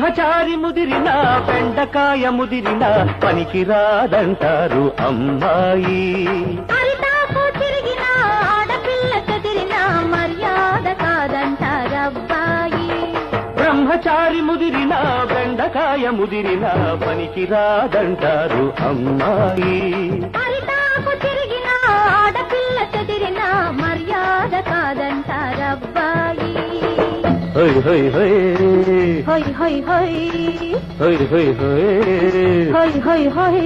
బ్రహ్మచారి ముదిరినా బెండకాయ ముదిరినా పనికి రాదంటారు అమ్మాయి. అరిటాకు తిరిగిన ఆడపిల్ల చెదిరిన మర్యాద కాదంటారబ్బాయి. బ్రహ్మచారి ముదిరినా బెండకాయ ముదిరినా పనికి రాదంటారు అమ్మాయి. అరిటాకు తిరిగిన ఆడపిల్ల చెదిరిన మర్యాద కాదంటారబ్బాయి. హై హై హై హై హై హై హై హై హై హై హై హై.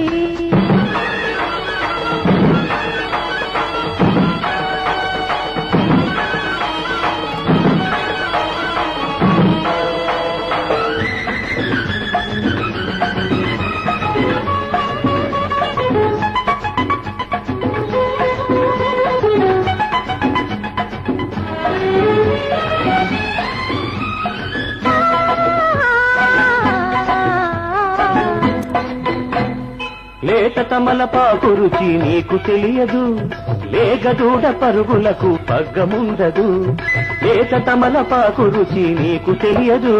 లేత తమలపాకు రుచి నీకు తెలియదు, లేగదూడ పరుగులకు పగ్గముండదు. లేత తమలపాకు రుచి నీకు తెలియదు,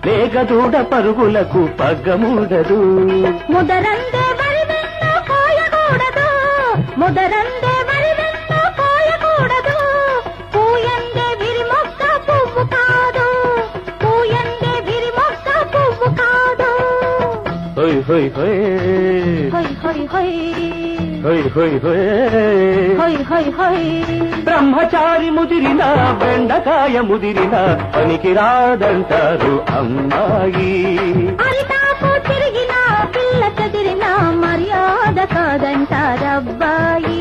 లేగదూడ పరుగులకు పగ్గముండదు. ముదరందే వరి వెన్న కోయకూడదు, ముదరందే వరి వెన్న కోయకూడదు. పూయందే విరి మొక్క పువ్వు కాదు, పూయందే విరి మొక్క పువ్వు కాదు. హై హై హై హై హై హై హై హై హై హై హై హై. బ్రహ్మచారి ముదిరినా బెండకాయ ముదిరినా పనికి రాదంటారు అమ్మాయి. అరిటాకు తిరిగిన పిల్ల చెదిరిన మర్యాద కాదంటారబ్బాయి.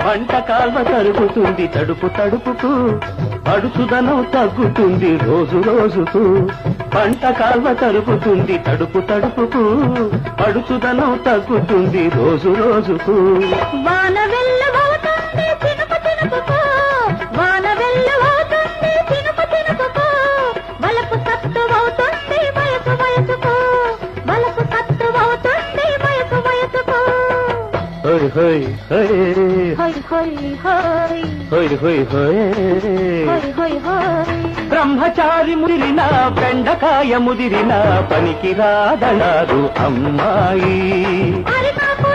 పంట కాల్వ తరుగుతుంది తడుపు తడుపుకు, అడుచుదనం తగ్గుతుంది రోజు రోజుకు. పంట కాల్వ తరుగుతుంది తడుపు తడుపుకు, అడుచుదనం తగ్గుతుంది రోజు రోజుకు. వాన వెల్లువవుతుంది చినుకు చినుకుకు, వాన వెల్లువవుతుంది చినుకు చినుకుకు. వలపు సత్తువవుతుంది వయసు వయసుకు, వలపు సత్తువవుతుంది వయసు వయసుకు. హై హై హై హై హై హై హై హై హై హై హై హై. బ్రహ్మచారి ముదిరినా బెండకాయ ముదిరినా పనికి రాదన్నారు అమ్మాయి. అరిటాకు